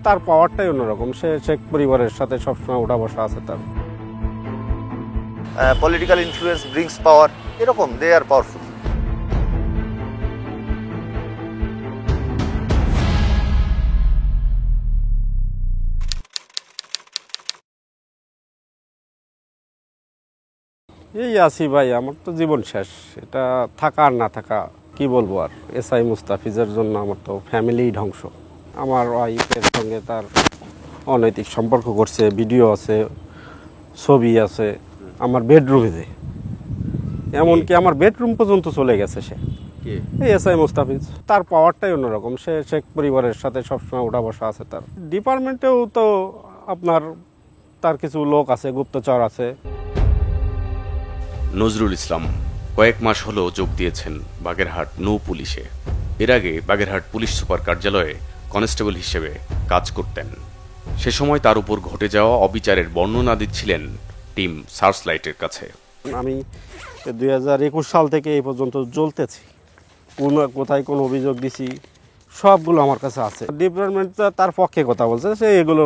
তার পাওয়ারটাই অন্যরকম। সে শেখ পরিবারের সাথে সবসময় ওঠা বসা আছে তার। পলিটিক্যাল ইনফ্লুয়েন্স ব্রিংস পাওয়ার, এরকম দে আর পাওয়ারফুল। এই আছি ভাই, আমার তো জীবন শেষ। এটা থাকা আর না থাকা কি বলবো আর। এসআই মুস্তাফিজের জন্য আমার তো ফ্যামিলি ধ্বংস। আমার ওয়াইফের সঙ্গে তার অনৈতিক সম্পর্ক করছে, ভিডিও আছে, ছবি আছে আমার বেডরুমে, যে এমনকি আমার বেডরুম পর্যন্ত চলে গেছে সে। এই এসআই মুস্তাফিজ, তার পাওয়ারটাই অন্যরকম। সে শেখ পরিবারের সাথে সবসময় ওঠা বসা আছে তার। ডিপার্টমেন্টেও তো আপনার তার কিছু লোক আছে, গুপ্তচর আছে। নজরুল ইসলাম কয়েক মাস হলো যোগ দিয়েছেন বাগেরহাট নৌ পুলিশে। এর আগে বাগেরহাট পুলিশ সুপার কার্যালয়ে কনস্টেবল হিসেবে কাজ করতেন। সে সময় তার উপর ঘটে যাওয়া অবিচারের বর্ণনা দিচ্ছিলেন টিম সার্চলাইটের কাছে। আমি 2021 সাল থেকে এই পর্যন্ত জ্বলতেছি, কোথায় কোন অভিযোগ দিছি সবগুলো আমার কাছে আছে। ডিপার্টমেন্ট তার পক্ষে কথা বলছে, সে এগুলো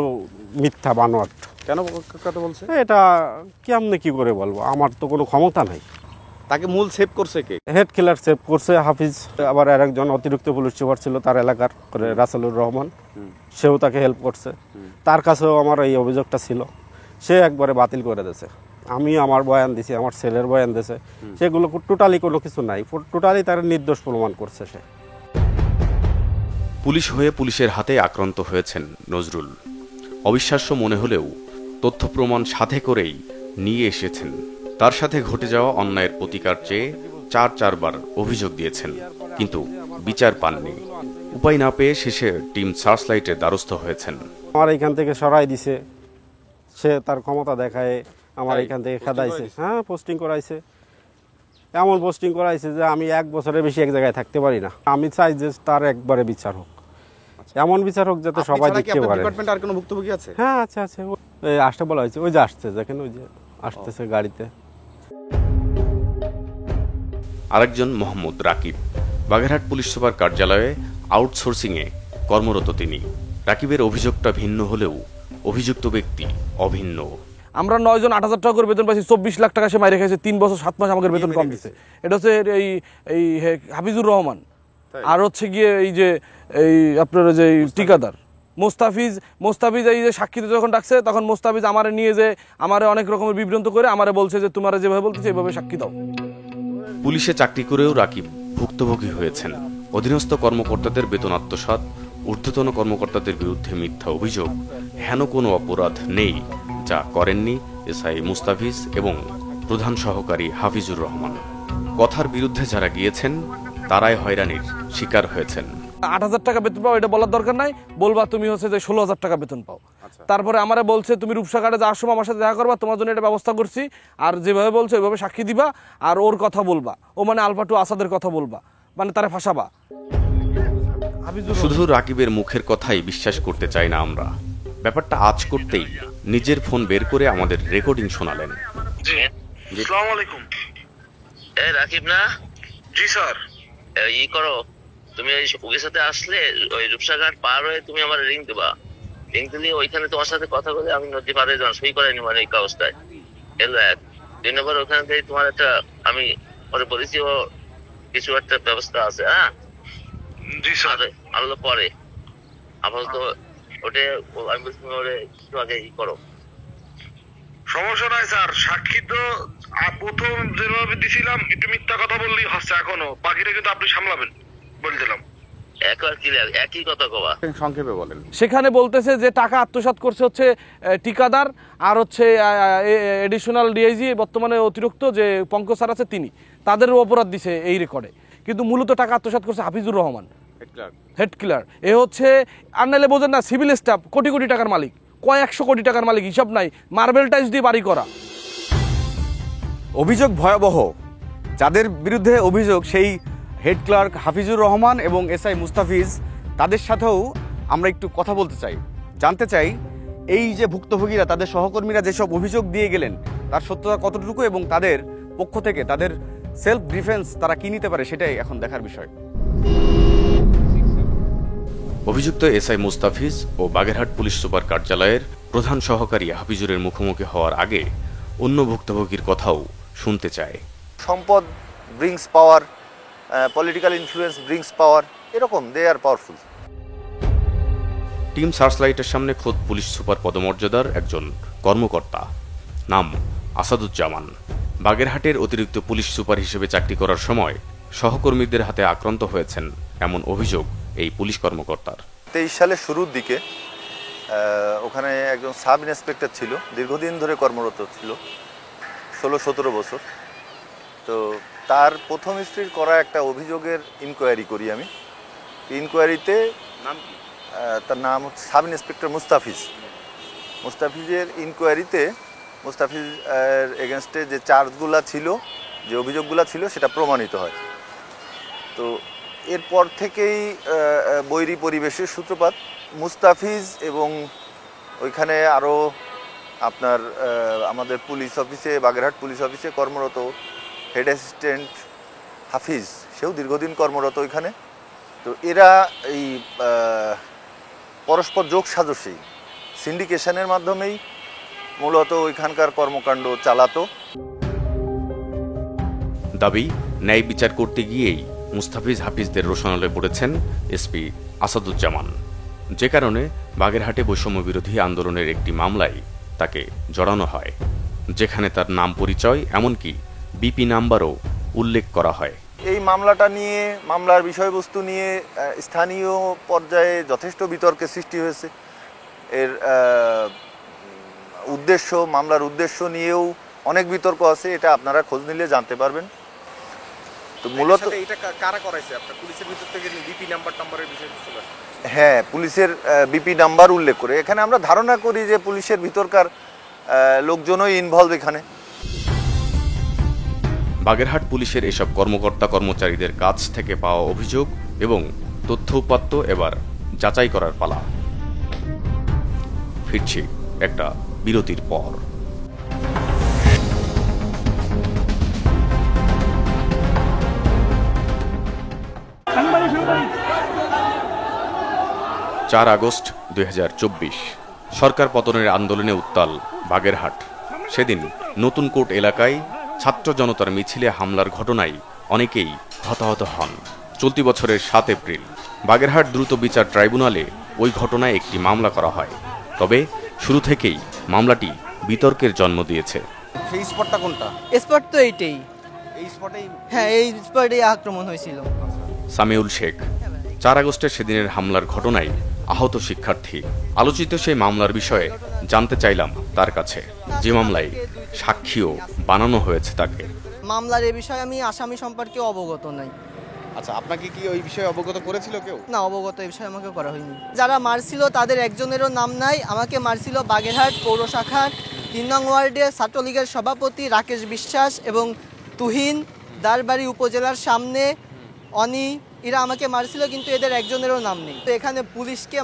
মিথ্যা বানোয়াট। কেন কথা বলছে? এটা কেমনে কি করে বলবো, আমার তো কোনো ক্ষমতা নাই। তাকে মূল সেভ করছে কে? হেড কিলার সেভ করছে হাফিজ। আবার আর একজন অতিরিক্ত পুলিশ সুপার ছিল তার এলাকার, করে রাসেলুর রহমান, সেও তাকে হেল্প করছে। তার কাছেও আমার এই অভিযোগটা ছিল, সে একবারে বাতিল করে দিয়েছে। আমি আমার বয়ান দিছি, আমার ছেলের বয়ান দিয়েছে, সেগুলো টোটালি কোনো কিছু নাই, টোটালি তার নির্দোষ প্রমাণ করছে সে। পুলিশ হয়ে পুলিশের হাতে আক্রান্ত হয়েছেন নজরুল। অবিশ্বাস্য মনে হলেও তথ্য প্রমাণ সাথে করেই নিয়ে এসেছেন। তার সাথে ঘটে যাওয়া অন্যায়ের প্রতিকার চেয়ে চারবার অভিযোগ দিয়েছেন, কিন্তু বিচার পাননি। উপায় না পেয়ে শেষে টিম সার্চলাইটের দ্বারস্থ হয়েছেন। আমার এখান থেকে সরাই দিছে, সে তার ক্ষমতা দেখায় আমার এখান থেকে খেদাইছে। হ্যাঁ, পোস্টিং করাইছে, এমন পোস্টিং করাইছে যে আমি 1 বছরের বেশি এক জায়গায় থাকতে পারি না। আমি চাই যে তার একবারে বিচার হোক, এমন বিচার হোক যাতে সবাই দেখতে পারে। ডিপার্টমেন্ট আর কোনো ভুক্তভোগী আছে? হ্যাঁ আছে আছে, আসতে বলা হয়েছে, ওই যে আসছে, দেখেন ওই যে আসতেছে গাড়িতে। আরেকজন মোহাম্মদ রাকিব, বাগেরহাট পুলিশ সুপার কার্যালয়ে আউটসোর্সিংয়ে কর্মরত তিনি। রাকিবের অভিযোগটা ভিন্ন হলেও অভিযুক্ত ব্যক্তি অভিন্ন। আমরা 9 জন 8,000 টাকা করে বেতন পাইছি, 24 লাখ টাকা সে মাইরে খাইছে। 3 বছর 7 মাস আমাদের বেতন কম দিচ্ছে। এটা হচ্ছে এই হাফিজুর রহমান, আর হচ্ছে গিয়ে এই যে এই আপনার যে ঠিকাদার মোস্তাফিজ এই যে সাক্ষীতে যখন ডাকছে, তখন মোস্তাফিজ আমারে নিয়ে যে আমারে অনেক রকমের বিভ্রান্ত করে আমারে বলছে যে তোমার যেভাবে বলতেছে এইভাবে সাক্ষী দাও। পুলিশে চাকরি করেও রাকিব ভুক্তভোগী হয়েছেন। অধীনস্থ কর্মকর্তাদের বেতন আত্মসাৎ, ঊর্ধ্বতন কর্মকর্তাদের বিরুদ্ধে মিথ্যা অভিযোগ, হেন কোনো অপরাধ নেই যা করেননি এসআই মুস্তাফিজ এবং প্রধান সহকারী হাফিজুর রহমান। কথার বিরুদ্ধে যারা গিয়েছেন তারাই হয়রানির শিকার হয়েছেন। 8,000 টাকা বেতন পাও এটা বলার দরকার নাই, বলবা তুমি হচ্ছে যে 16,000 টাকা বেতন পাও। তারপরে আমারে বলছে তুমি রূপসাঘাটে যাওয়ার সময় আমার সাথে দেখা করবা, তোমার জন্য এটা ব্যবস্থা করছি, আর যেভাবে বলছো ওইভাবে সাক্ষী দিবা, আর ওর কথা বলবা, ও মানে আলফাটু আসাদের কথা বলবা, মানে তারা ফাঁসাবা। শুধু রাকিবের মুখের কথাই বিশ্বাস করতে চাই না আমরা। ব্যাপারটা আজ করতেই নিজের ফোন বের করে আমাদের রেকর্ডিং শোনালেন। আসসালামু আলাইকুম। রাকিব না? জি স্যার। ই করো, তুমি ওই সাথে আসলে ওই রূপসাঘাট পার হয়ে তুমি আমার রিং দেবা। রিং দিলে ওইখানে তোমার সাথে কথা বলে আমি নদী পারে যান সই করাইনি মানে এই কাগজটায়। এলো 1 2 নম্বর ওখানে থেকে তোমার একটা আমি পরে বলেছি ও কিছু একটা ব্যবস্থা আছে। হ্যাঁ জি স্যার। আলো পরে আপাতত ওটা আমি বলছি ওরে একটু আগে ই করো। সমস্যা নাই স্যার, সাক্ষী তো প্রথম যেভাবে দিছিলাম একটু মিথ্যা কথা বললেই হচ্ছে, এখনো বাকিটা কিন্তু আপনি সামলাবেন বলে দিলাম। একই কথা কবা, সংক্ষেপে বলেন। সেখানে বলতেছে যে টাকা আত্মসাৎ করছে হচ্ছে ঠিকাদার, আর হচ্ছে এডিশনাল ডিআইজি বর্তমানে অতিরিক্ত যে পঙ্কজ স্যার আছে তিনি, তাদের অপরাধ দিছে এই রেকর্ডে। কিন্তু মূলত টাকা আত্মসাৎ করছে হাফিজুর রহমান, হেড কিলার। এ হচ্ছে আর নাইলে বোঝেন না, সিভিল স্টাফ কোটি কোটি টাকার মালিক, কয়েকশো কোটি টাকার মালিক, হিসাব নাই, মার্বেল টাইলস দিয়ে বাড়ি করা। অভিযোগ ভয়াবহ। যাদের বিরুদ্ধে অভিযোগ সেই হেড ক্লার্ক হাফিজুর রহমান এবং এসআই মুস্তাফিজ, তাদের সাথেও আমরা একটু কথা বলতে চাই, জানতে চাই এই যে ভুক্তভোগীরা তাদের সহকর্মীরা যেসব অভিযোগ দিয়ে গেলেন তার সত্যতা কতটুকু, এবং তাদের পক্ষ থেকে তাদের সেলফ ডিফেন্স তারা কি নিতে পারে, সেটাই এখন দেখার বিষয়। অভিযুক্ত এসআই মুস্তাফিজ ও বাগেরহাট পুলিশ সুপার কার্যালয়ের প্রধান সহকারী হাফিজুরের মুখোমুখি হওয়ার আগে অন্য ভুক্তভোগীর কথাও শুনতে চায়। সম্পদ ব্রিংস পাওয়ার, পলিটিক্যাল ইনফ্লুয়েন্স ব্রিংস পাওয়ার, এরকম দে আর পাওয়ারফুল। টিম সার্চলাইটের সামনে খোদ পুলিশ সুপার পদমর্যাদার একজন কর্মকর্তা, নাম আসাদুজ্জামান, বাগেরহাটের অতিরিক্ত পুলিশ সুপার হিসেবে চাকরি করার সময় সহকর্মীদের হাতে আক্রান্ত হয়েছেন এমন অভিযোগ এই পুলিশ কর্মকর্তার। 23 সালের শুরুর দিকে ওখানে একজন সাব ইন্সপেক্টর ছিল, দীর্ঘদিন ধরে কর্মরত ছিল, 16-17 বছর। তো তার প্রথম স্ত্রীর করা একটা অভিযোগের ইনকোয়ারি করি আমি। ইনকোয়ারিতে তার নাম হচ্ছে সাব ইন্সপেক্টর মুস্তাফিজের ইনকোয়ারিতে মুস্তাফিজ এগেনস্টে যে চার্জগুলো ছিল, যে অভিযোগগুলো ছিল, সেটা প্রমাণিত হয়। তো এরপর থেকেই বৈরী পরিবেশের সূত্রপাত। মুস্তাফিজ এবং ওইখানে আরও আপনার আমাদের পুলিশ অফিসে, বাগেরহাট পুলিশ অফিসে কর্মরত হেড অ্যাসিস্ট্যান্ট হাফিজ, সেও দীর্ঘদিন কর্মরত ওইখানে। তো এরা এই পরস্পর যোগ সাজসী সিন্ডিকেশনের মাধ্যমেই মূলত ওইখানকার কর্মকাণ্ড চালাতো। দাবি, ন্যায় বিচার করতে গিয়েই মুস্তাফিজ হাফিজদের রোশনালে পড়েছেন এসপি আসাদুজ্জামান, যে কারণে বাগেরহাটে বৈষম্য বিরোধী আন্দোলনের একটি মামলায় তাকে জড়ানো হয়, যেখানে তার নাম, পরিচয়, এমনকি বিপি নাম্বারও উল্লেখ করা হয়। এই মামলাটা নিয়ে, মামলার বিষয়বস্তু নিয়ে স্থানীয় পর্যায়ে যথেষ্ট বিতর্কের সৃষ্টি হয়েছে। এর উদ্দেশ্য, মামলার উদ্দেশ্য নিয়েও অনেক বিতর্ক আছে, এটা আপনারা খোঁজ নিলে জানতে পারবেন। তো মূলত এটা কারা করাইছে? আপনার পুলিশের ভিতর থেকে বিপি নাম্বারের বিষয় ছিল? হ্যাঁ, পুলিশের বিপি নাম্বার উল্লেখ করে। এখানে আমরা ধারণা করি যে পুলিশের ভিতরকার লোকজনই ইনভলভ এখানে। বাগেরহাট পুলিশের এসব কর্মকর্তা কর্মচারীদের কাছ থেকে পাওয়া অভিযোগ এবং তথ্য উপাত্ত এবার যাচাই করার পালা। ফিরছি একটা বিরতির পর। চার আগস্ট 2024, সরকার পতনের আন্দোলনে উত্তাল বাগেরহাট। সেদিন নতুন কোর্ট এলাকায় ছাত্র জনতার মিছিলে হামলার ঘটনায় অনেকেই হতাহত হন। চলতি বছরের 7 এপ্রিল বাগেরহাট দ্রুত বিচার ট্রাইব্যুনালে ওই ঘটনায় একটি মামলা করা হয়। তবে শুরু থেকেই মামলাটি বিতর্কের জন্ম দিয়েছে। সেই স্পটটা কোনটা? স্পট তো এইটাই। এই স্পটেই? হ্যাঁ, এই স্পটেই আক্রমণ হয়েছিল। সামিউল শেখ 4 আগস্টের সেদিনের হামলার ঘটনায় আহত শিক্ষার্থী। আলোচিত সেই মামলার বিষয়ে জানতে চাইলাম তার কাছে, যে মামলায় সাক্ষীও বানানো হয়েছে তাকে। মামলার এই বিষয়ে আমি আসামি সম্পর্কে অবগত নাই। আচ্ছা, আপনাকে কি ওই বিষয়ে অবগত করেছিল কেউ? না, অবগত এই বিষয়ে আমাকে করা হয়নি। যারা মারছিল তাদের একজনেরও নাম নাই। আমাকে মারছিল বাগেরহাট পৌর শাখার 3 নং ওয়ার্ডের ছাত্রলীগের সভাপতি রাকেশ বিশ্বাস এবং তুহিন, দারবাড়ি উপজেলার সামনে অনি, এরা আমাকে মারছিল, কিন্তু এদের একজনেরও নাম নেই। তো এখানে পুলিশকে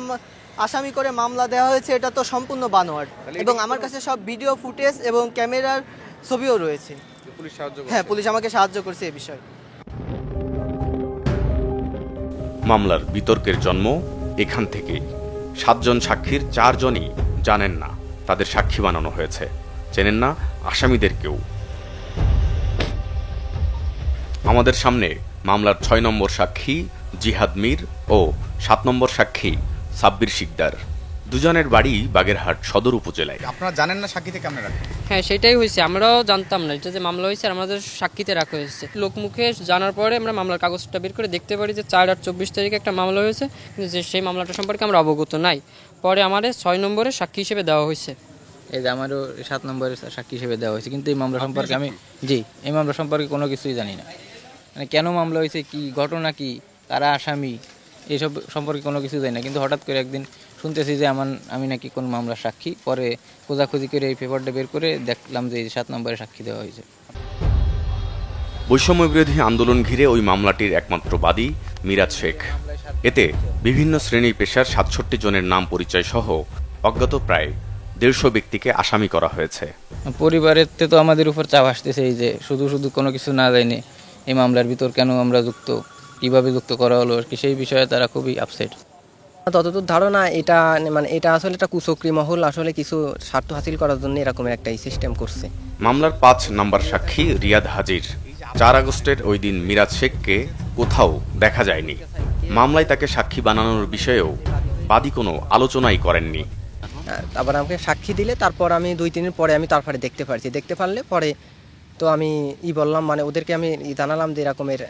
আসামি করে মামলা দেওয়া হয়েছে, এটা তো সম্পূর্ণ বানোয়াট। এবং আমার কাছে সব ভিডিও ফুটেজ এবং ক্যামেরার ছবিও রয়েছে। হ্যাঁ, পুলিশ আমাকে সাহায্য করছে এই বিষয়ে। মামলার বিতর্কের জন্ম এখান থেকেই। 7 জন সাক্ষীর 4 জনই জানেন না তাদের সাক্ষী বানানো হয়েছে, চেনেন না আসামিদের কেউ। আমাদের সামনে মামলার 6 নম্বর সাক্ষী জিহাদ মীর ও 7 নম্বর সাক্ষী সাব্বির শিকদার। দুজনের বাড়ি বাগেরহাট সদর উপজেলায়। আপনারা জানেন না সাক্ষীতে কেমন রাখেন? হ্যাঁ, সেটাই হয়েছে। আমরাও জানতাম না এটা যে মামলা হয়েছে, আর আমাদের সাক্ষীতে রাখা হয়েছে। লোকমুখে জানার পরে আমরা মামলার কাগজটা বের করে দেখতে পারি যে 4 আর 24 তারিখে একটা মামলা হয়েছে, কিন্তু যে সেই মামলাটা সম্পর্কে আমরা অবগত নাই। পরে আমাদের 6 নম্বরে সাক্ষী হিসেবে দেওয়া হয়েছে। এই যে আমারও 7 নম্বরের সাক্ষী হিসেবে দেওয়া হয়েছে, কিন্তু এই মামলা সম্পর্কে এই মামলা সম্পর্কে কোনো কিছুই জানি না। মানে কেন মামলা হয়েছে, কি ঘটনা, কি কারা আসামি, এইসব সম্পর্কে কোনো কিছু জানি না। কিন্তু হঠাৎ করে একদিন শুনতেছি যে আমি নাকি কোন মামলার সাক্ষী। পরে খোঁজাখুঁজি করে এই পেপারটা বের করে দেখলাম যে 7 নম্বরে সাক্ষী দেওয়া হয়েছে। বৈষম্য বিরোধী আন্দোলন ঘিরে ওই মামলাটির একমাত্র বাদী মিরাজ শেখ। এতে বিভিন্ন শ্রেণী পেশার 67 জনের নাম পরিচয় সহ অজ্ঞাত প্রায় 150 ব্যক্তিকে আসামি করা হয়েছে। পরিবারের তো আমাদের উপর চাপ আসতেছে, এই যে শুধু কোনো কিছু না জানি এই মামলার ভিতর কেন আমরা যুক্ত, কিভাবে যুক্ত করা হলো আর কি, সেই বিষয়ে তারা খুবই আপসেট। ততদূর ধারণা এটা মানে এটা আসলে একটা কুচক্রী মহল আসলে কিছু স্বার্থ হাসিল করার জন্য এরকমের একটা সিস্টেম করছে। মামলার 5 নম্বর সাক্ষী রিয়াদ হাজির। 4 আগস্টের ওই দিন মিরাজ শেখকে কোথাও দেখা যায়নি। মামলায় তাকে সাক্ষী বানানোর বিষয়েও বাদী কোনো আলোচনাই করেননি। আবার আমাকে সাক্ষী দিলে তারপর আমি 2-3 দিন পরে আমি তারপরে দেখতে পারলে পরে তো আমি বললাম মানে ওদেরকে আমি জানালাম যে এরকমের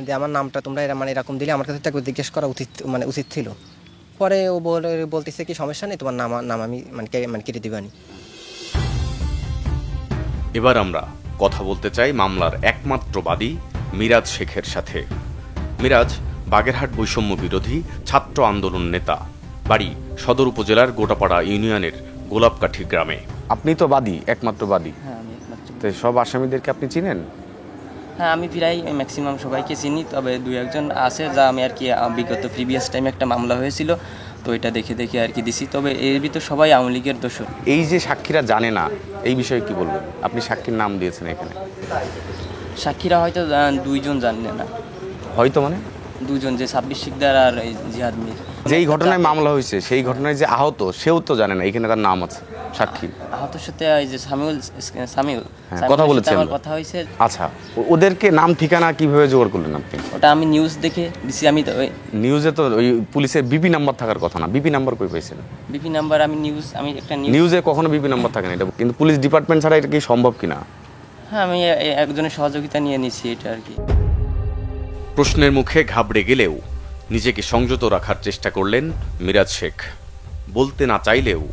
যে আমার নামটা তোমরা মানে এরকম দিলে আমার কাছে তো একবার জিজ্ঞেস করা উচিত ছিল। পরে ও বলতেছে কি সমস্যা নেই, তোমার নাম আমি মানে কেটে দিবানি। এবার আমরা কথা বলতে চাই মামলার একমাত্র বাদী মিরাজ শেখের সাথে। মিরাজ বাগেরহাট বৈষম্য বিরোধী ছাত্র আন্দোলন নেতা, বাড়ি সদর উপজেলার গোটাপাড়া ইউনিয়নের গোলাপকাঠি গ্রামে। আপনি তো বাদী, একমাত্র বাদী। হ্যাঁ আমি একমাত্র। তো সব আসামিদেরকে আপনি চিনেন? হ্যাঁ আমি প্রায় ম্যাক্সিমাম সবাইকে চিনি, তবে 2-1 আছে যা আমি আর কি বিগত প্রিভিয়াস টাইমে একটা মামলা হয়েছিল তো এটা দেখে আর কি দিছি, তবে এর ভিতর সবাই আওয়ামী লীগের দোষর। এই যে সাক্ষীরা জানে না এই বিষয়ে কি বলবেন? আপনি সাক্ষীর নাম দিয়েছেন এখানে, সাক্ষীরা হয়তো 2 জন জানে না। হয়তো মানে 2 জন, যে 26 শিকদার আর জিহাদ মির। যেই ঘটনায় মামলা হয়েছে সেই ঘটনায় যে আহত সেও তো জানে না এখানে তার নাম আছে সাক্ষী। আহতর সাথে এই যে সামিউল কথা বলেছেন, আমার কথা হয়েছে। আচ্ছা ওদেরকে নাম ঠিকানা কিভাবে জোগাড় করলেন আপনি? ওটা আমি নিউজ দেখে দিছি। আমি তো নিউজে তো ওই পুলিশের বিপি নাম্বার থাকার কথা না, বিপি নাম্বার কই পাইছেন? বিপি নাম্বার আমি একটা নিউজে কখনো বিপি নাম্বার থাকে না, এটা কিন্তু পুলিশ ডিপার্টমেন্ট ছাড়া এটা কি সম্ভব কিনা? হ্যাঁ আমি একজনের সহযোগিতা নিয়ে নিছি এটা আর কি। প্রশ্নের মুখে ঘাবড়ে গেলেও নিজেকে সংযত রাখার চেষ্টা করলেন মিরাজ শেখ। বলতে না চাইলেও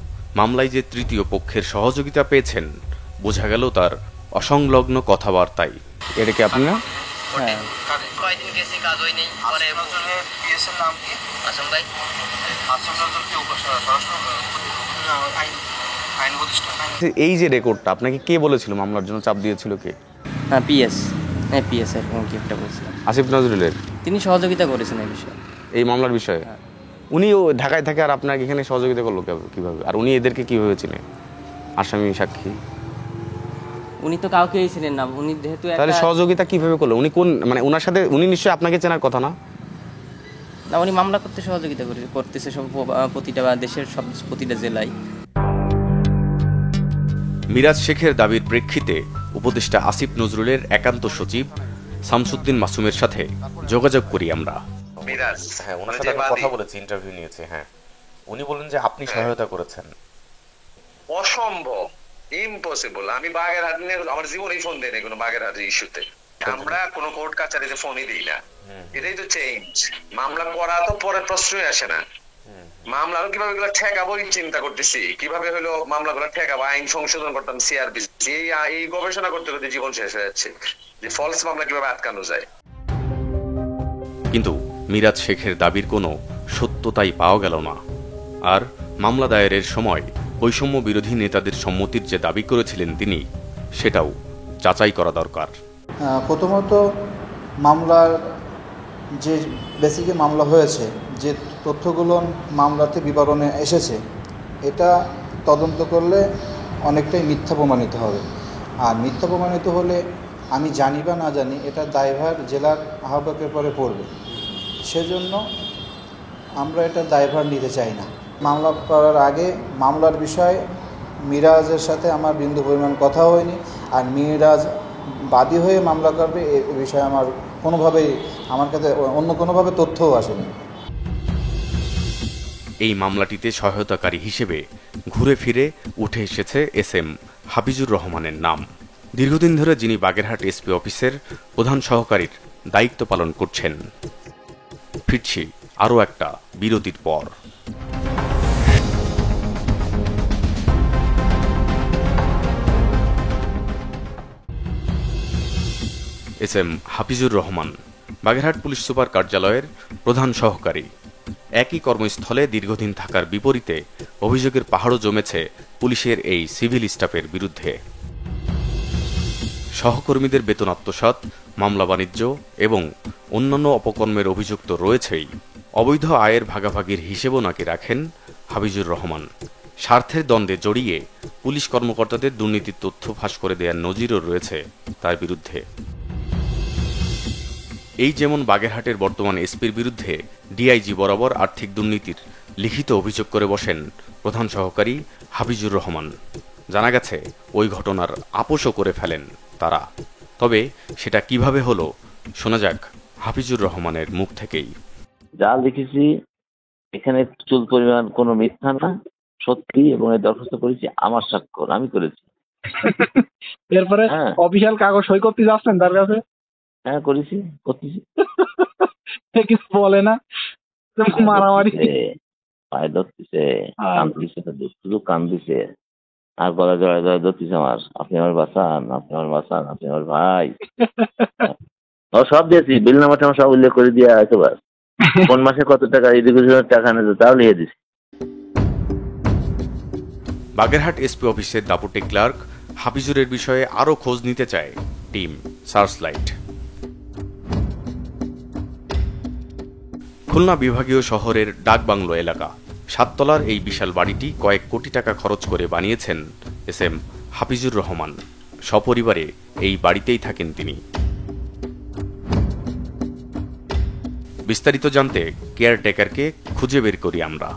মামলায় যে তৃতীয় পক্ষের সহযোগিতা পেয়েছেন বোঝা গেল তার অসংলগ্ন কথাবার্তায়। এটা কি আপনারা? হ্যাঁ। কয়দিন গেছি কাজ হয়নি, পরে পিএসের নাম কি? আসম ভাই। এই যে রেকর্ডটা আপনাকে কে বলেছিল, মামলার জন্য চাপ দিয়েছিল কে? হ্যাঁ পিএস এরকম কি একটা বলছিলাম। আসিফ নজরুলের? তিনি সহযোগিতা করেছেন এই বিষয়ে, এই মামলার বিষয়ে। উনিও ঢাকায় থাকে আর আপনাকে এখানে সহযোগিতা করলো কিভাবে? আর উনি এদেরকে কিভাবে চিনে, আসামি সাক্ষী? উনি তো কাউকেই ছিলেন না, উনি যেহেতু তাহলে সহযোগিতা কিভাবে করলো? উনি কোন মানে ওনার সাথে উনি নিশ্চয়ই আপনাকে চেনার কথা না? না, উনি মামলা করতে সহযোগিতা করতেছে সব প্রতিটা দেশের প্রতিটা জেলায়। মিরাজ শেখের দাবির প্রেক্ষিতে উপদেষ্টা আসিফ নজরুলের একান্ত সচিব শামসুদ্দিন মাসুমের সাথে যোগাযোগ করি আমরা। মিরাজ, হ্যাঁ, ওনার সাথে কথা বলেছি, ইন্টারভিউ নিয়েছে। হ্যাঁ, উনি বলেন যে আপনি সহায়তা করেছেন। অসম্ভব, ইম্পসিবল। আমি বাগেরহাট নিয়ে আমার জীবনেই ফোন দেই না কোনো বাগেরহাটের ইস্যুতে। আমরা কোনো কোর্ট কাছারিতে ফোনই দিই না। এটাই তো চেঞ্জ। মামলা করা তো পরের প্রশ্নই আসে না। মামলা কিভাবে গুলো ঠেকাবো চিন্তা করতেছি, কিভাবে হলো মামলাগুলো ঠেকাবো, আইন সংশোধন করতাম, সিআরপি এই গবেষণা করতে করতে জীবন শেষ হয়ে যাচ্ছে, যে ফলস মামলা কিভাবে আটকানো যায়। কিন্তু মিরাজ শেখের দাবির কোনো সত্যতাই পাওয়া গেল না। আর মামলা দায়েরের সময় বৈষম্য বিরোধী নেতাদের সম্মতির যে দাবি করেছিলেন তিনি, সেটাও যাচাই করা দরকার। প্রথমত মামলার যে বেসিকে মামলা হয়েছে, যে তথ্যগুলো মামলাতে বিবরণে এসেছে, এটা তদন্ত করলে অনেকটাই মিথ্যা প্রমাণিত হবে। আর মিথ্যা প্রমাণিত হলে আমি জানি বা না জানি এটা দায়ভার জেলার আহ্বায়কের পরে পড়বে। সেজন্য আমরা এটা দায়ভার নিতে চাই না। মামলা করার আগে মামলার বিষয়ে মিরাজের সাথে আমার বিন্দু পরিমাণ কথা হয়নি, আর মিরাজ বাদী হয়ে মামলা করবে এ বিষয়ে আমার কোনোভাবেই আমার কাছে অন্য কোনোভাবে তথ্যও আসেনি। এই মামলাটিতে সহায়তাকারী হিসেবে ঘুরে ফিরে উঠে এসেছে এসএম হাফিজুর রহমানের নাম। দীর্ঘদিন ধরে যিনি বাগেরহাট এসপি অফিসের প্রধান সহকারীর দায়িত্ব পালন করছেন। ফিরছি আরও একটা বিরতির পর। SM Hafizur Rahman Bagerhat police super কার্যালয়ের প্রধান সহকারী। একই কর্মস্থলে দীর্ঘদিন থাকার বিপরীতে অভিযোগের পাহাড়ও জমেছে পুলিশের এই সিভিল স্টাফের বিরুদ্ধে। সহকর্মীদের বেতন আত্মসাৎ, মামলা বাণিজ্য এবং অন্যান্য অপকর্মের অভিযোগ তো রয়েছেই, অবৈধ আয়ের ভাগাভাগির হিসেবও নাকি রাখেন হাফিজুর রহমান। স্বার্থের দ্বন্দ্বে জড়িয়ে পুলিশ কর্মকর্তাদের দুর্নীতির তথ্য ফাঁস করে দেওয়ার নজিরও রয়েছে তার বিরুদ্ধে। এই যেমন বাগেরহাটের বর্তমান এসপির বিরুদ্ধে ডিআইজি বরাবর আর্থিক দুর্নীতির লিখিত অভিযোগ করে বসেন প্রধান সহকারী হাফিজুর রহমান। জানা গেছে ওই ঘটনার আপোষও করে ফেলেন তারা। তবে সেটা কিভাবে হলো শোনা যাক হাফিজুর রহমানের মুখ থেকেই। যা লিখেছি এখানে চুল পরিমাণ কোনো মিথ্যা না, সত্যি, এবং এই দরখাস্ত করেছি আমার স্বাক্ষর, আমি করেছি। এরপরে অফিসিয়াল কাগজ সই করতে যাচ্ছেন তার কাছে? হ্যাঁ করেছি, করতেছি। কিছু বলে না, মারামারি পায়ে ধরতেছে, কান্দিছে, শুধু কান্দিছে আর গলা জড়ায় জড়ায় ধরতেছে আমার, আপনি আমার বাঁচান, আপনি আমার বাঁচান, আপনি আমার ভাই। ও সব দিয়েছি, বিল নাম্বারটা আমার সব উল্লেখ করে দিয়ে একেবার কোন মাসে কত টাকা এডুকেশনের টাকা নিয়েছে তাও লিখে দিছি। বাগেরহাট এসপি অফিসের দাপুটে ক্লার্ক হাফিজুরের বিষয়ে আরও খোঁজ নিতে চায় টিম সার্চলাইট। খুলনা বিভাগীয় শহরের ডাকবাংলো এলাকা, 7 তলার এই বিশাল বাড়িটি কয়েক কোটি টাকা খরচ করে বানিয়েছেন এসএম হাফিজুর রহমান। সপরিবারে এই বাড়িতেই থাকেন তিনি। বিস্তারিত জানতে কেয়ারটেকারকে খুঁজে বের করি আমরা।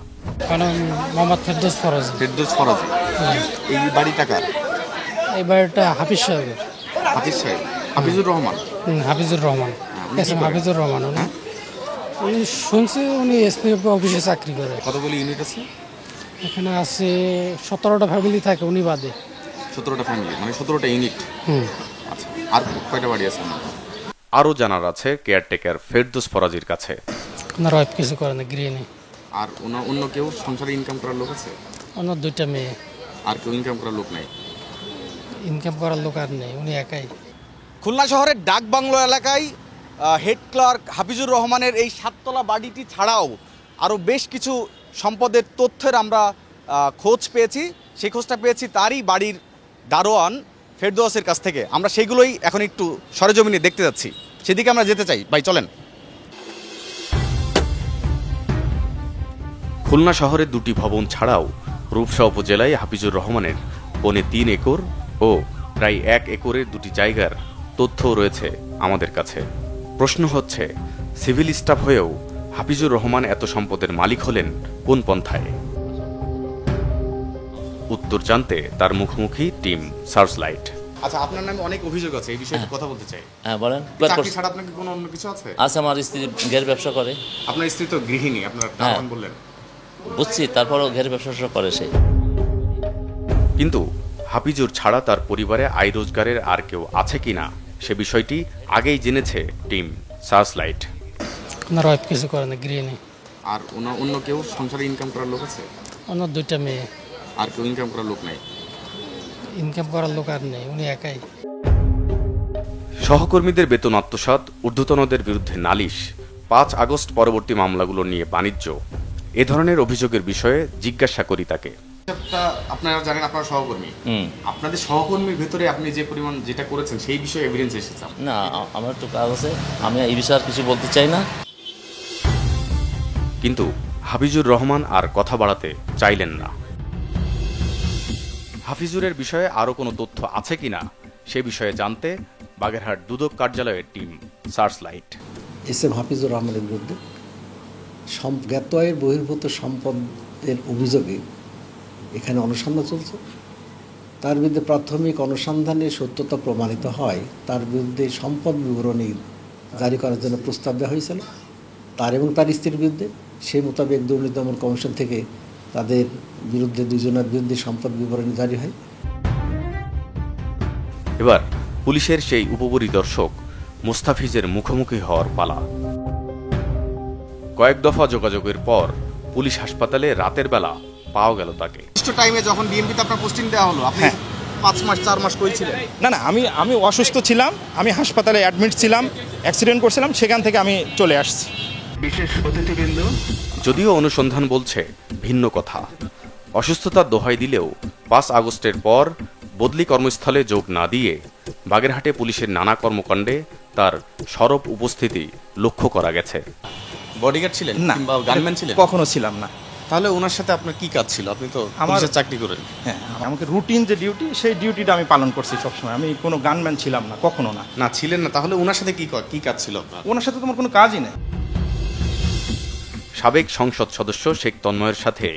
মোহাম্মদ ফেরদৌস ফরাজি। ফেরদৌস ফরাজি, এই বাড়িটা কার? এই বাড়িটা হাফিজ সাহেবের। হাফিজ সাহেব, হাফিজুর রহমান। হাফিজুর রহমান, হাফিজুর রহমান। উনি শুনছি উনি এসপি অফিসে চাকরি করে। কতগুলি ইউনিট আছে এখানে? আছে 17টা ফ্যামিলি থাকে উনি বাদে। 17টা ফ্যামিলি মানে 17টা ইউনিট। আচ্ছা, আর কয়টা বাড়ি আছে? আরও জানার আছে কেয়ারটেকার ফেরদৌস ফরাজির কাছে। ওনার ওয়াইফ কিছু করে না, গৃহিণী। আর অন্য কেউ সংসারে ইনকাম করার লোক আছে? ওনার 2টা মেয়ে। আর কেউ ইনকাম করার লোক নাই? ইনকাম করার লোক আর নেই, উনি একাই। খুলনা শহরের ডাকবাংলো এলাকায় হেড ক্লার্ক হাফিজুর রহমানের এই 7 তলা বাড়িটি ছাড়াও আরও বেশ কিছু সম্পদের তথ্যের আমরা খোঁজ পেয়েছি। সেই খোঁজটা পেয়েছি তারই বাড়ির দারোয়ান ফেরদৌসের কাছ থেকে। আমরা সেইগুলোই এখন একটু সরেজমিনে দেখতে যাচ্ছি, সেদিকে আমরা যেতে চাই। ভাই চলেন। খুলনা শহরের 2টি ভবন ছাড়াও রূপসা উপজেলায় হাফিজুর রহমানের পৌনে 3 একর ও প্রায় 1 একরের 2টি জায়গার তথ্যও রয়েছে আমাদের কাছে। প্রশ্ন হচ্ছে, সিভিল স্টাফ হয়েও হাফিজুর রহমান এত সম্পদের মালিক হলেন কোন পন্থায়? উত্তর জানতে তার মুখোমুখি টিম সার্চলাইট। আচ্ছা, আপনার নামে অনেক অভিযোগ আছে, এই বিষয়ে কথা বলতে চাই। হ্যাঁ বলেন। চাকরি ছাড়া আপনাকে কোনো অন্য কিছু আছে? আছে, আমার স্ত্রী ঘের ব্যবসা করে। আপনার স্ত্রী তো গৃহিণী, আপনার দারোয়ান বললেন। বুঝছি, তারপরও ঘের ব্যবসা করে সে। কিন্তু হাফিজুর ছাড়া তার পরিবারে আয় রোজগারের আর কেউ আছে কিনা সে বিষয়টি আগেই জেনেছে টিম সার্চলাইট। ওনার ওয়াইফ কিছু করে না, গৃহিণী। আর অন্য কেউ সংসারে ইনকাম করার লোক আছে? ওনার 2টা মেয়ে। আর কেউ ইনকাম করার লোক নাই? ইনকাম করার লোক আর নেই, উনি একাই। সহকর্মীদের বেতন আত্মসাৎ, ঊর্ধ্বতনদের বিরুদ্ধে নালিশ, 5 আগস্ট পরবর্তী মামলাগুলো নিয়ে বাণিজ্য, এ ধরনের অভিযোগের বিষয়ে জিজ্ঞাসা করি তাকে। আপনারা জানেন আপনারা সহকর্মী, আপনাদের সহকর্মীর ভেতরে আপনি যে পরিমাণ যেটা করেছেন সেই বিষয়ে এভিডেন্স এসেছে? না, আমার একটু কাজ আছে, আমি এই বিষয়ে আর কিছু বলতে চাই না। কিন্তু হাফিজুর রহমান আর কথা বাড়াতে চাইলেন না। হাফিজুরের বিষয়ে আরও কোনো তথ্য আছে কিনা সে বিষয়ে জানতে বাগেরহাট দুদক কার্যালয়ের টিম সার্চলাইট। এসএম হাফিজুর রহমানের বিরুদ্ধে জ্ঞাত আয়ের বহির্ভূত সম্পদের অভিযোগে এখানে অনুসন্ধান চলছে। তার বিরুদ্ধে প্রাথমিক অনুসন্ধানে সত্যতা প্রমাণিত হয়, তার বিরুদ্ধে সম্পদ বিবরণী জারি করার জন্য প্রস্তাব দেওয়া হয়েছিল তার এবং তার স্ত্রীর বিরুদ্ধে। সেই মোতাবেক দুর্নীতি দমন কমিশন থেকে তাদের বিরুদ্ধে 2 জনের বিরুদ্ধে সম্পদ বিবরণী জারি হয়। এবার পুলিশের সেই উপপরিদর্শক মুস্তাফিজের মুখোমুখি হওয়ার পালা। কয়েক দফা যোগাযোগের পর পুলিশ হাসপাতালে রাতের বেলা পাওয়া গেল তাকে। টাইমে যখন বিএনপিতে আপনার পোস্টিং দেওয়া হলো, আপনি 5 মাস 4 মাস করেছিলেন? না, আমি অসুস্থ ছিলাম, আমি হাসপাতালে অ্যাডমিট ছিলাম, অ্যাক্সিডেন্ট করছিলাম, সেখান থেকে আমি চলে আসছি। বিশেষ অতিথিবৃন্দ। যদিও অনুসন্ধান বলছে ভিন্ন কথা। অসুস্থতার দোহাই দিলেও 5 আগস্টের পর বদলি কর্মস্থলে যোগ না দিয়ে বাগেরহাটে পুলিশের নানা কর্মকাণ্ডে তার সরব উপস্থিতি লক্ষ্য করা গেছে। বডিগার্ড ছিলেন না, কিংবা গানম্যান ছিলেন? কখনো ছিলাম না। তাহলে ওনার সাথে আপনার কি কাজ ছিল? আপনি তো পুলিশের চাকরি করেন। হ্যাঁ, আমাকে রুটিন যে ডিউটি, সেই ডিউটিটা আমি পালন করছি সবসময়। আমি কোনো গানম্যান ছিলাম না, কখনো না। না, ছিলেন না, তাহলে ওনার সাথে কি কাজ ছিল আপনার? ওনার সাথে তোমার কোনো কাজই নেই। সাবেক সংসদ সদস্য শেখ তন্ময়ের সাথে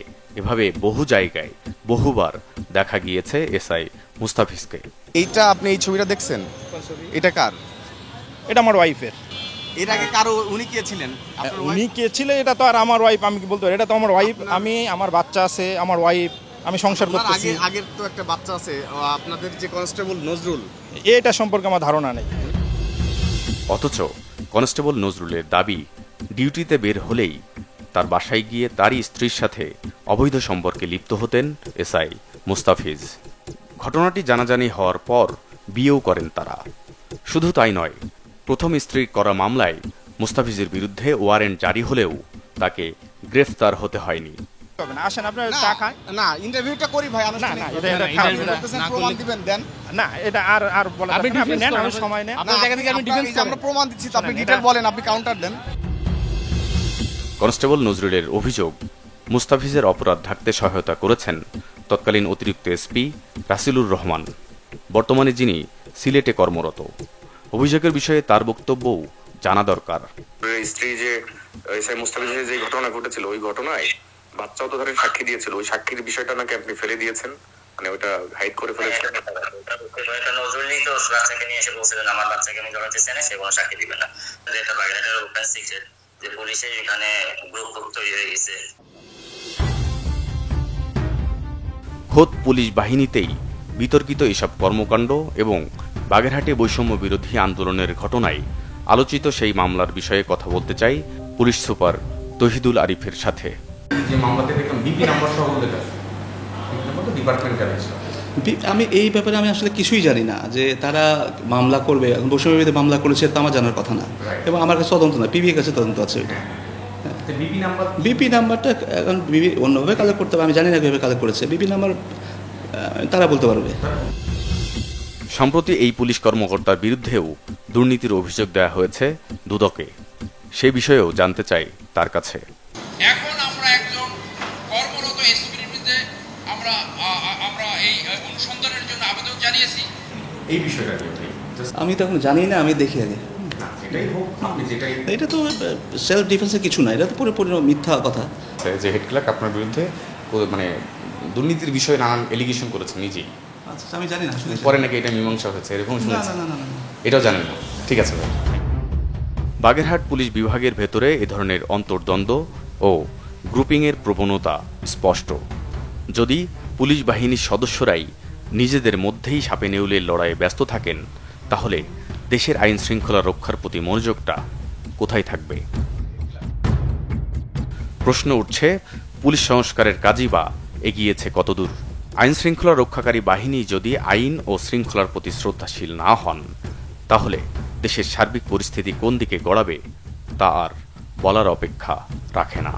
এভাবে বহু জায়গায় বহুবার দেখা গিয়েছে এসআই মুস্তাফিজকে। এইটা আপনি এই ছবিটা দেখছেন, এটা কার? এটা আমার ওয়াইফের। এর আগে কারো উনি কে ছিলেন? উনি কে ছিলেন এটা তো আর আমার ওয়াইফ আমি কি বলতে পারি, এটা তো আমার ওয়াইফ। আমি, আমার বাচ্চা আছে, আমার ওয়াইফ, আমি সংসার করতেছি। আগের তো একটা বাচ্চা আছে, আপনাদের যে কনস্টেবল নজরুল, এটা সম্পর্কে আমার ধারণা নেই। অথচ কনস্টেবল নজরুলের দাবি ডিউটিতে বের হলেই তার বাসায় গিয়ে তারই স্ত্রীর সাথে অবৈধ সম্পর্কে লিপ্ত হতেন এসআই মুস্তাফিজ। ঘটনাটি জানাজানি হওয়ার পর বিয়েও করেন তারা। শুধু তাই নয়, প্রথম স্ত্রীর করা মামলায় মুস্তাফিজের বিরুদ্ধে ওয়ারেন্ট জারি হলেও তাকে গ্রেফতার হতে হয়নি। আসেন আপনার চা খান। না, ইন্টারভিউটা করি ভাই, আনুষ্ঠানিক প্রমাণ দিবেন দেন। না, এটা আর বলা যাবে না, আপনি নেন, আমি সময় নেন। আপনার জায়গা থেকে আমি ডিফেন্স করি, আমরা প্রমাণ দিচ্ছি তো, আপনি ডিটেইল বলেন, আপনি কাউন্টার দেন। কনস্টেবল নজরুলের অভিযোগ, মুস্তাফিজের অপরাধ ঢাকতে সহায়তা করেছেন তৎকালীন অতিরিক্ত এসপি রাসিলুর রহমান, বর্তমানে যিনি সিলেটে কর্মরত। অভিযোগের বিষয়ে তার বক্তব্যও জানা দরকার। স্ত্রী যে এসআই মুস্তাফিজের যে ঘটনা ঘটেছিল, ওই ঘটনায় বাচ্চাও তো ধরেন সাক্ষী দিয়েছিল, ওই সাক্ষীর বিষয়টা নাকি আপনি ফেলে দিয়েছেন, মানে ওটা হাইড করে ফেলেছেন। নজরুলই তো বাচ্চাকে নিয়ে এসে বলছিলেন আমার বাচ্চাকে আমি জড়াতে চাই না, সে কোনো সাক্ষী দিবে না। এটা বাগেরহাটের ওপেন সিক্রেট যে পুলিশের এখানে গ্রুপ তৈরি হয়ে গেছে। খোদ পুলিশ বাহিনীতেই বিতর্কিত এসব কর্মকাণ্ড এবং বাগেরহাটে বৈষম্য বিরোধী আন্দোলনের ঘটনায় আলোচিত সেই মামলার বিষয়ে কথা বলতে চাই পুলিশ সুপার তহিদুল আরিফের সাথে। যে মামলাতে দেখলাম বিপি নাম্বার সহ উল্লেখ আছে, ডিপার্টমেন্টাল। আমি এই ব্যাপারে আমি আসলে কিছুই জানি না যে তারা মামলা করবে, বৈষম্য বিরোধী মামলা করেছে তা আমার জানার কথা না, এবং আমার কাছে তদন্ত না, পিবির কাছে তদন্ত আছে। ওইটা বিপি নাম্বারটা এখন বিপি অন্যভাবে কালেক্ট করতে হবে, আমি জানি না কীভাবে কালেক্ট করেছে। বিপি নাম্বার তারা বলতে পারবে। সম্প্রতি এই পুলিশ কর্মকর্তার বিরুদ্ধেও দুর্নীতির অভিযোগ দেওয়া হয়েছে দুদকে। সে বিষয়েও জানতে চাই তার কাছে। এখন আমরা একজন কর্মরত এসপির বিরুদ্ধে আমরা এই অনুসন্ধানের জন্য আবেদন জানিয়েছি। এই বিষয়টা আমি তো এখন জানি না, আমি দেখি আগে। এটা তো সেলফ ডিফেন্সের কিছু না, এটা তো পুরোপুরি মিথ্যা কথা। যে হেড ক্লার্ক আপনার বিরুদ্ধে মানে দুর্নীতির বিষয়ে নানান এলিগেশন করেছেন নিজেই। আচ্ছা, আমি জানি না আসলে পরে নাকি এটা মীমাংসা হয়েছে, এরকম শুনেছি। না, এটাও জানেন না, ঠিক আছে ভাই। বাগেরহাট পুলিশ বিভাগের ভেতরে এ ধরনের অন্তর্দ্বন্দ্ব ও গ্রুপিংয়ের প্রবণতা স্পষ্ট। যদি পুলিশ বাহিনীর সদস্যরাই নিজেদের মধ্যেই সাপে নেউলের লড়াইয়ে ব্যস্ত থাকেন, তাহলে দেশের আইন শৃঙ্খলা রক্ষার প্রতি মনোযোগটা কোথায় থাকবে? প্রশ্ন উঠছে, পুলিশ সংস্কারের কাজই বা এগিয়েছে কতদূর? আইন শৃঙ্খলা রক্ষাকারী বাহিনী যদি আইন ও শৃঙ্খলার প্রতি শ্রদ্ধাশীল না হন, তাহলে দেশের সার্বিক পরিস্থিতি কোন দিকে গড়াবে তা আর বলার অপেক্ষা রাখে না।